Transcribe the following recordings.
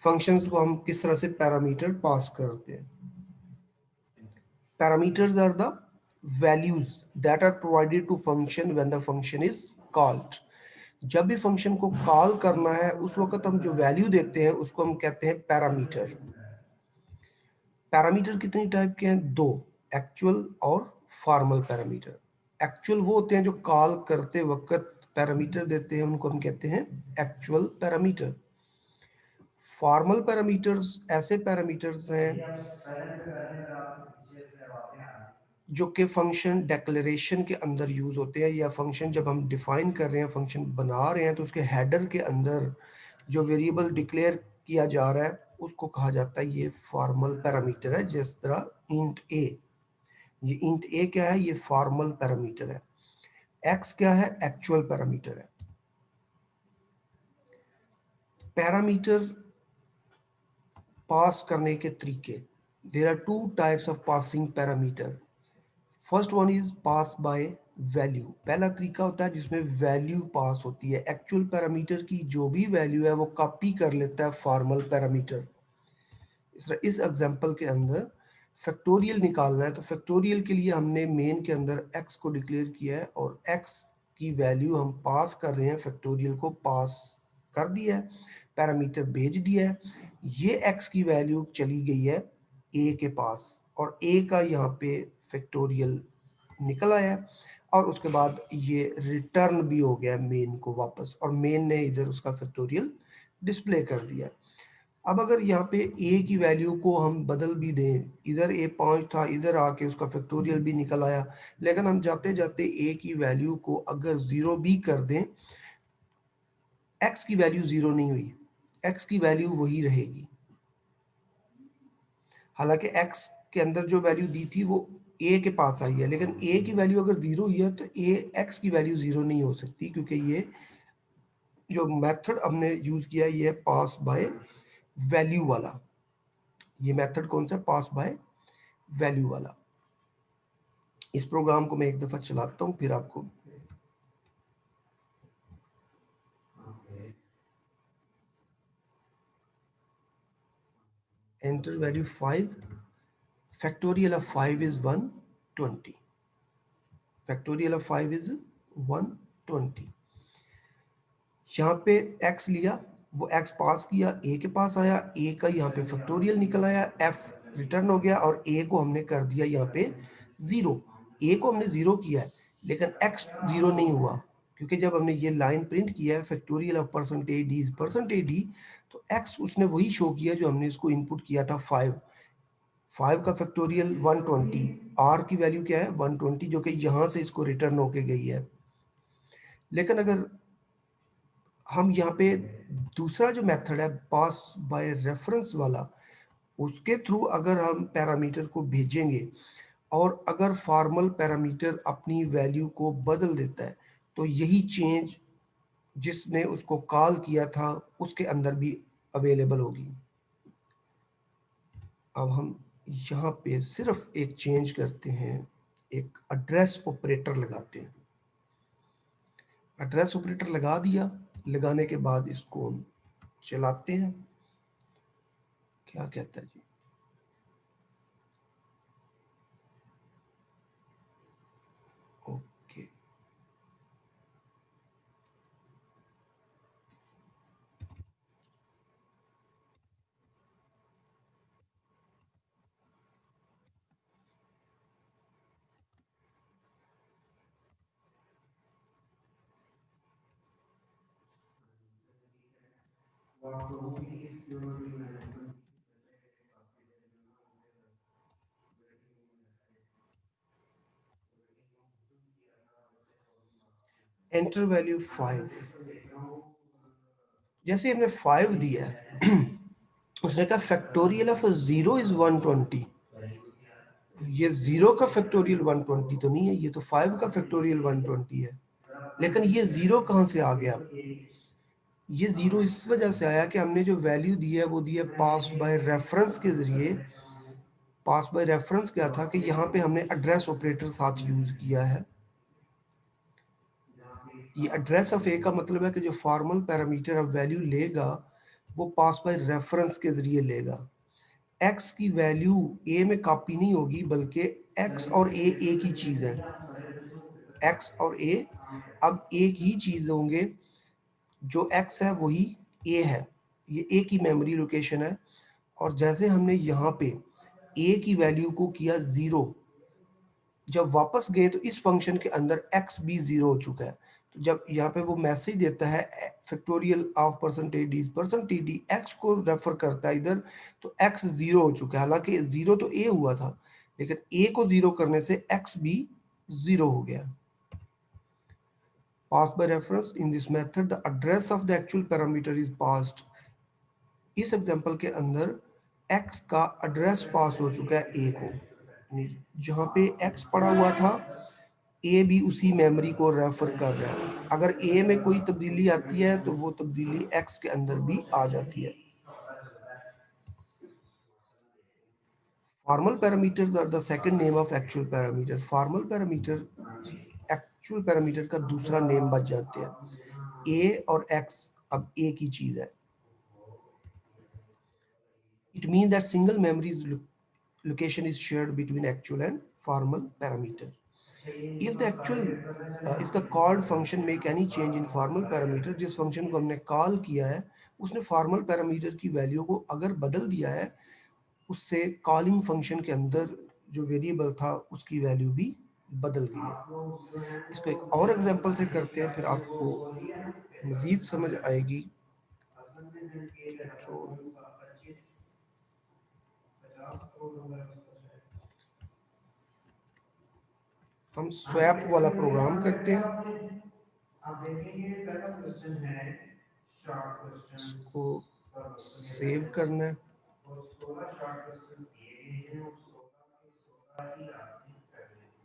Functions को हम किस तरह से पैरामीटर पास करते हैं। Parameters are the values that are provided to function when the function is called. जब भी फंक्शन को कॉल करना है उस वक्त हम जो वैल्यू देते हैं उसको हम कहते हैं पैरामीटर। पैरामीटर कितनी टाइप के हैं? दो, एक्चुअल और फॉर्मल पैरामीटर। एक्चुअल वो होते हैं जो कॉल करते वक्त पैरामीटर देते हैं, उनको हम कहते हैं एक्चुअल पैरामीटर। फॉर्मल पैरामीटर्स ऐसे पैरामीटर्स हैं जो कि फंक्शन डेक्लेरेशन के अंदर यूज होते हैं, या फंक्शन जब हम डिफाइन कर रहे हैं, फंक्शन बना रहे हैं, तो उसके हेडर के अंदर जो वेरिएबल डिक्लेयर किया जा रहा है उसको कहा जाता है ये फॉर्मल पैरामीटर है। जिस तरह इंट ए, ये इंट ए क्या है? ये फॉर्मल पैरामीटर है। एक्स क्या है? एक्चुअल पैरामीटर है। पैरामीटर पास करने के तरीके, there are two types of passing parameter. First one is pass by value. पहला तरीका होता है जिसमें वैल्यू पास होती है। एक्चुअल पैरामीटर की जो भी वैल्यू है वो कॉपी कर लेता है फॉर्मल पैरामीटर। इस एग्जांपल के अंदर फैक्टोरियल निकालना है, तो फैक्टोरियल के लिए हमने मेन के अंदर x को डिक्लेयर किया है और x की वैल्यू हम पास कर रहे हैं, फैक्टोरियल को पास कर दिया है, पैरामीटर भेज दिया है। ये x की वैल्यू चली गई है a के पास और a का यहाँ पे फैक्टोरियल निकल आया है, और उसके बाद ये रिटर्न भी हो गया मेन को वापस, और मेन ने इधर उसका फैक्टोरियल डिस्प्ले कर दिया। अब अगर यहाँ पे a की वैल्यू को हम बदल भी दें, इधर a 5 था, इधर आके उसका फैक्टोरियल भी निकल आया, लेकिन हम जाते जाते a की वैल्यू को अगर 0 भी कर दें, x की वैल्यू 0 नहीं हुई, x की वैल्यू वही रहेगी। हालांकि x के अंदर जो वैल्यू दी थी वो a के पास आई है, लेकिन a की वैल्यू अगर 0 हुई है तो x की वैल्यू 0 नहीं हो सकती, क्योंकि ये जो मेथड हमने यूज किया है ये पास बाय वैल्यू वाला। ये मेथड कौन सा? पास बाय वैल्यू वाला। इस प्रोग्राम को मैं एक दफा चलाता हूं फिर आपको। Enter value 5, factorial of 5 is 120, factorial of 5 is 120। यहाँ पे x लिया, वो x पास किया, a के पास आया, a का यहाँ पे फैक्टोरियल निकल आया, f रिटर्न हो गया, और a को हमने कर दिया यहाँ पे 0। a को हमने 0 किया है लेकिन x 0 नहीं हुआ, क्योंकि जब हमने ये लाइन प्रिंट किया है फैक्टोरियल ऑफ परसेंटेज d, तो x उसने वही शो किया जो हमने इसको इनपुट किया था 5। 5 का फैक्टोरियल 120, r की वैल्यू क्या है? 120, जो कि यहाँ से इसको रिटर्न होके गई है। लेकिन अगर हम यहाँ पे दूसरा जो मेथड है पास बाय रेफरेंस वाला, उसके थ्रू अगर हम पैरामीटर को भेजेंगे और अगर फॉर्मल पैरामीटर अपनी वैल्यू को बदल देता है, तो यही चेंज जिसने उसको कॉल किया था उसके अंदर भी अवेलेबल होगी। अब हम यहाँ पे सिर्फ एक चेंज करते हैं, एक एड्रेस ऑपरेटर लगाते हैं। एड्रेस ऑपरेटर लगा दिया, लगाने के बाद इसको हम चलाते हैं। क्या कहता है जी? Okay, enter value 5। जैसे हमने 5 दिया है उसने कहा फैक्टोरियल ऑफ 0 इज 120। ये 0 का फैक्टोरियल 120 तो नहीं है, ये तो 5 का फैक्टोरियल 120 है। लेकिन ये 0 कहाँ से आ गया? ये 0 इस वजह से आया कि हमने जो वैल्यू दी है वो दी है पास बाय रेफरेंस के जरिए। पास बाय रेफरेंस क्या था कि यहाँ पे हमने एड्रेस ऑपरेटर साथ यूज किया है। ये एड्रेस ऑफ ए का मतलब है कि जो फॉर्मल पैरामीटर अब वैल्यू लेगा वो पास बाय रेफरेंस के जरिए लेगा। x की वैल्यू a में कॉपी नहीं होगी, बल्कि x और a एक ही चीज है। x और a अब एक ही चीज होंगे, जो x है वही a है, ये एक ही मेमोरी लोकेशन है। और जैसे हमने यहाँ पे a की वैल्यू को किया 0, जब वापस गए तो इस फंक्शन के अंदर x भी 0 हो चुका है। तो जब यहाँ पे वो मैसेज देता है factorial of percentage D x को रेफर करता है इधर, तो x 0 हो चुका है। हालांकि 0 तो a हुआ था, लेकिन a को 0 करने से x भी 0 हो गया। Pass by reference in this method the address of the actual parameter is passed. इस एग्जांपल के अंदर x का एड्रेस पास हो चुका है a को, जहाँ पे x पड़ा हुआ था a भी उसी मेमोरी को रेफर कर रहा है। अगर a में कोई तब्दीली आती है तो वो तब्दीली x के अंदर भी आ जाती है। Formal parameters are the second name of actual parameter. Formal parameter actual parameter का दूसरा नेम बच जाते हैं। a और x अब एक ही चीज है। It means that single memory location is shared between actual and formal parameter. If the called function make any change in formal parameter, जिस फंक्शन को हमने कॉल किया है उसने फॉर्मल पैरामीटर की वैल्यू को अगर बदल दिया है, उससे कॉलिंग फंक्शन के अंदर जो वेरिएबल था उसकी वैल्यू भी बदल गई है। इसको एक और एग्जांपल से करते हैं, फिर आपको मजीद समझ आएगी। तो हम स्वैप वाला प्रोग्राम करते हैं। आप देखेंगे पहला क्वेश्चन है शॉर्ट क्वेश्चन, इसको सेव करना है और 16 शॉर्ट क्वेश्चन दिए गए हैं और 16 के 16 ही आपने करने हैं।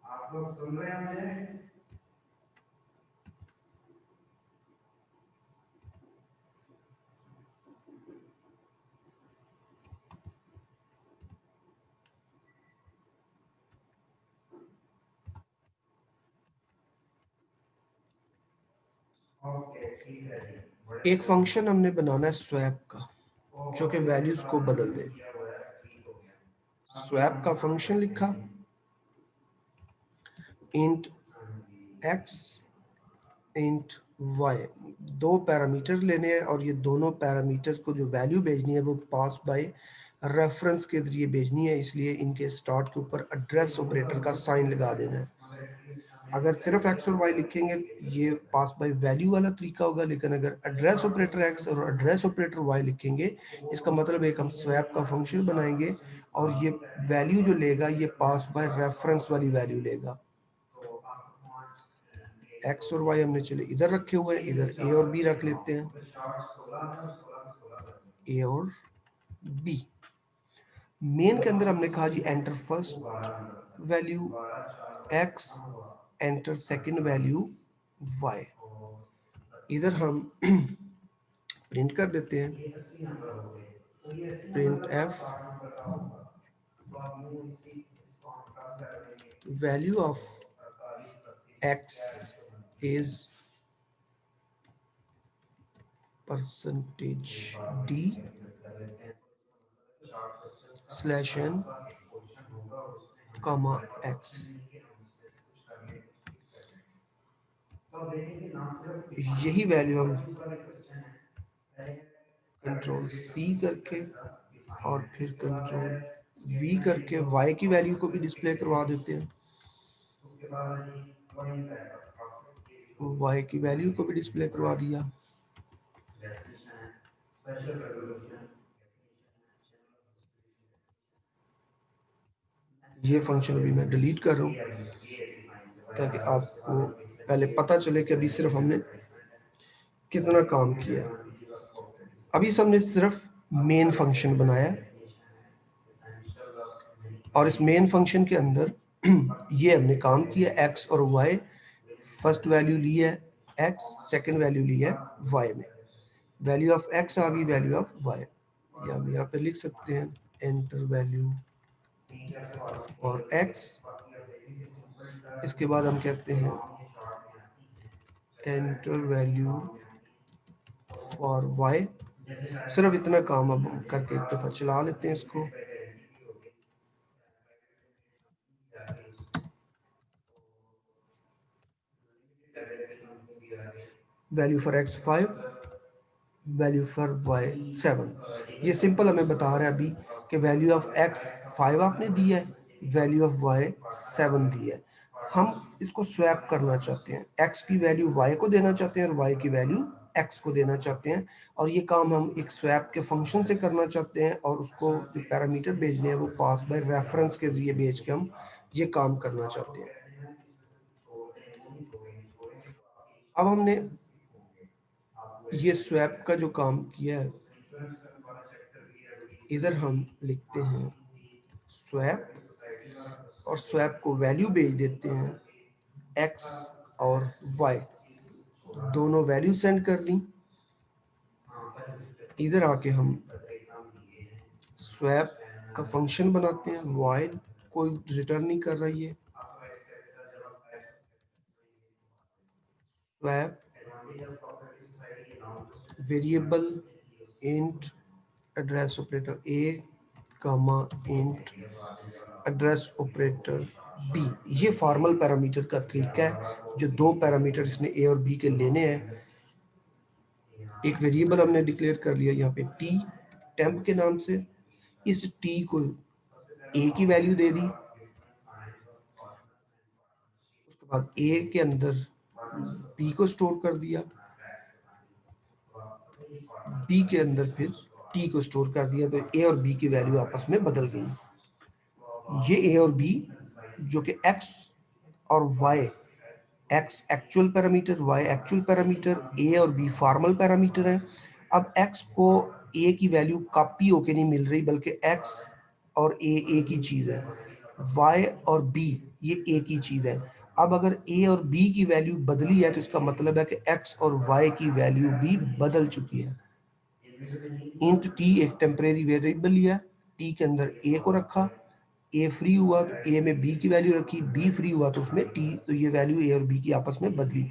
आप लोग सुन रहे हैं मुझे? एक फंक्शन हमने बनाना है स्वैप का, जो कि वैल्यूज को बदल दे। स्वैप का फंक्शन लिखा, इंट x इंट y, दो पैरामीटर लेने हैं और ये दोनों पैरामीटर को जो वैल्यू भेजनी है वो पास बाय रेफरेंस के जरिए भेजनी है, इसलिए इनके स्टार्ट के ऊपर एड्रेस ऑपरेटर का साइन लगा देना है। अगर सिर्फ x और y लिखेंगे ये पास बाय वैल्यू वाला तरीका होगा, लेकिन अगर एड्रेस ऑपरेटर x और एड्रेस ऑपरेटर y लिखेंगे, इसका मतलब एक हम स्वैप का फंक्शन बनाएंगे और ये वैल्यू जो लेगा ये पास बाय रेफरेंस वाली वैल्यू लेगा। x और y हमने चले इधर रखे हुए हैं, इधर a और b रख लेते हैं, a और b। मेन के अंदर हमने कहा जी enter first value x, enter second value y। इधर हम प्रिंट कर देते हैं, print f value of x is percentage d slash n comma x। यही वैल्यू हम कंट्रोल C करके और फिर कंट्रोल V करके y की वैल्यू को भी डिस्प्ले करवा देते हैं, y की वैल्यू को भी डिस्प्ले करवा दिया। ये फंक्शन अभी मैं डिलीट कर रहा हूँ ताकि आपको पहले पता चले कि अभी सिर्फ हमने कितना काम किया। अभी हमने सिर्फ मेन फंक्शन बनाया और इस मेन फंक्शन के अंदर ये हमने काम किया, x और y फर्स्ट वैल्यू ली है x, सेकंड वैल्यू ली है y में, वैल्यू ऑफ x आ गई, वैल्यू ऑफ y। या हम यहाँ पे लिख सकते हैं एंटर वैल्यू और x। इसके बाद हम कहते हैं एंटर वैल्यू फॉर वाई। सिर्फ इतना काम अब हम करके एक दफा चला लेते हैं इसको। Value for x 5, value for y 7। ये सिंपल हमें बता रहा है अभी कि वैल्यू ऑफ एक्स 5 आपने दी है, वैल्यू ऑफ वाई 7 दी है। हम इसको स्वैप करना चाहते हैं, एक्स की वैल्यू वाई को देना चाहते हैं और वाई की वैल्यू एक्स को देना चाहते हैं। और ये काम हम एक स्वैप के फंक्शन से करना चाहते हैं और उसको जो पैरामीटर भेजने हैं वो पास बाय रेफरेंस के जरिए भेज के हम ये काम करना चाहते हैं। अब हमने ये स्वैप का जो काम किया है, इधर हम लिखते हैं स्वैप और स्वैप को वैल्यू भेज देते हैं एक्स और वाई, दोनों वैल्यू सेंड कर दी। इधर आके हम स्वैप का फंक्शन बनाते हैं, वॉइड कोई रिटर्न नहीं कर रही है, swap variable int address operator A comma int address operator B. ये फॉर्मल पैरामीटर का तरीका है, जो दो पैरामीटर इसने ए और बी के लेने हैं। एक वेरिएबल हमने डिक्लेयर कर लिया यहाँ पे टी, टेम्प के नाम से। इस टी को ए की वैल्यू दे दी, उसके बाद ए के अंदर बी को स्टोर कर दिया, बी के अंदर फिर टी को स्टोर कर दिया, तो ए और बी की वैल्यू आपस में बदल गई। ये ए और बी जो कि एक्स और Y, X actual parameter, Y actual parameter, A और बी फॉर्मल पैरामीटर है। अब एक्स को ए की वैल्यू कॉपी होके नहीं मिल रही, बल्कि एक्स और ए एक ही चीज है, वाई और बी ये एक ही चीज है। अब अगर ए और बी की वैल्यू बदली है तो इसका मतलब है कि एक्स और वाई की वैल्यू भी बदल चुकी है। इंट टी एक टेम्परेरी वेरिएबल लिया, टी के अंदर ए को रखा, ए फ्री हुआ तो ए में बी की वैल्यू रखी, बी फ्री हुआ तो उसमें टी, तो ये वैल्यू ए और बी की आपस में बदली।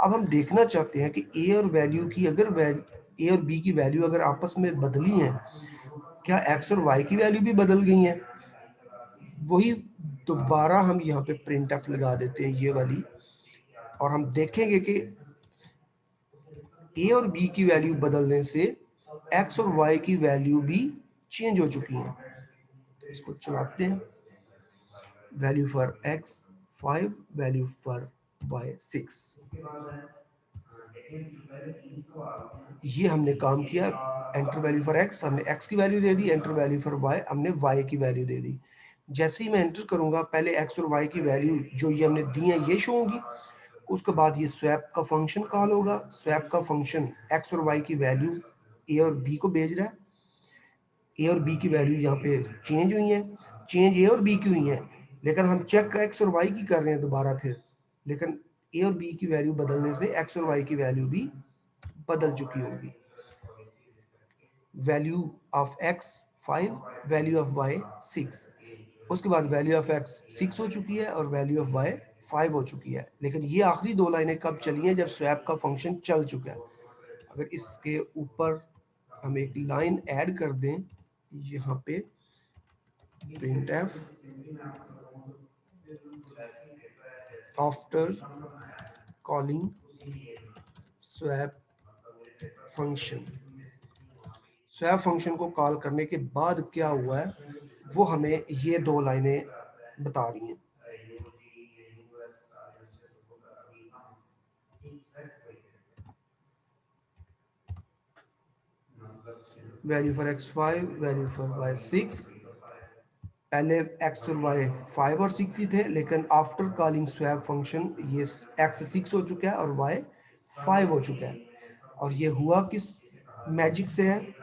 अब हम देखना चाहते हैं कि ए और वैल्यू की अगर ए और बी की वैल्यू अगर आपस में बदली है, क्या एक्स और वाई की वैल्यू भी बदल गई है। वही दोबारा हम यहाँ पे प्रिंट एफ लगा देते हैं ये वाली, और हम देखेंगे कि ए और बी की वैल्यू बदलने से एक्स और वाई की वैल्यू भी चेंज हो चुकी है। इसको चलाते हैं, value for x 5, value for y 6। ये हमने काम किया, एंटर वैल्यू फॉर एक्स, हमने एक्स की वैल्यू दे दी, एंटर वैल्यू फॉर वाई, हमने वाई की वैल्यू दे दी। जैसे ही मैं एंटर करूंगा पहले एक्स और वाई की वैल्यू जो ये हमने दी है ये शो होगी, उसके बाद ये स्वैप का फंक्शन कॉल होगा। स्वैप का फंक्शन एक्स और वाई की वैल्यू ए और बी को भेज रहा है, ए और बी की वैल्यू यहाँ पे चेंज हुई है, चेंज ए और बी की हुई है, लेकिन हम चेक एक्स और वाई की कर रहे हैं दोबारा फिर, लेकिन ए और बी की वैल्यू बदलने से एक्स और वाई की वैल्यू भी बदल चुकी होगी। Value of x 5, value of y 6, उसके बाद वैल्यू ऑफ एक्स 6 हो चुकी है और वैल्यू ऑफ वाई 5 हो चुकी है। लेकिन ये आखिरी दो लाइनें कब चली हैं, जब स्वैप का फंक्शन चल चुका है। अगर इसके ऊपर हम एक लाइन ऐड कर दें यहाँ पे, print F after calling swap function, swap function को कॉल करने के बाद क्या हुआ है वो हमें ये दो लाइनें बता रही हैं। Value for x 5, value for y 6। पहले एक्स और वाई 5 और 6 ही थे, लेकिन आफ्टर कॉलिंग स्वैप फंक्शन ये एक्स 6 हो चुका है और वाई 5 हो चुका है। और ये हुआ किस मैजिक से है,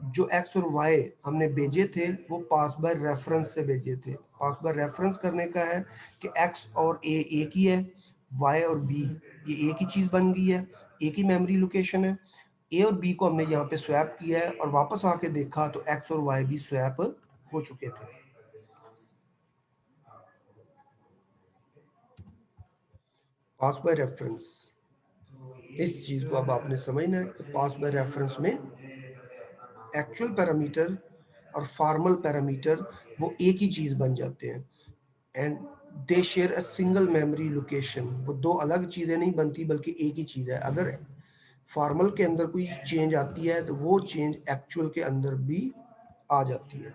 जो एक्स और वाई हमने भेजे थे वो पास बाय रेफरेंस से भेजे थे। पास बाय रेफरेंस करने का है कि एक्स और ए एक ही है, वाई और बी ये एक ही चीज बन गई है, एक ही मेमोरी लोकेशन है। ए और बी को हमने यहाँ पे स्वैप किया है और वापस आके देखा तो एक्स और वाई भी स्वैप हो चुके थे। पास बाय रेफरेंस, इस चीज को अब आपने समझना है कि पास बाय रेफरेंस में एक्चुअल पैरामीटर और फॉर्मल पैरामीटर वो एक ही चीज बन जाते हैं, and they share a single memory location. वो दो अलग चीजें नहीं बनती बल्कि एक ही चीज है। अगर फॉर्मल के अंदर कोई चेंज आती है तो वो चेंज एक्चुअल के अंदर भी आ जाती है।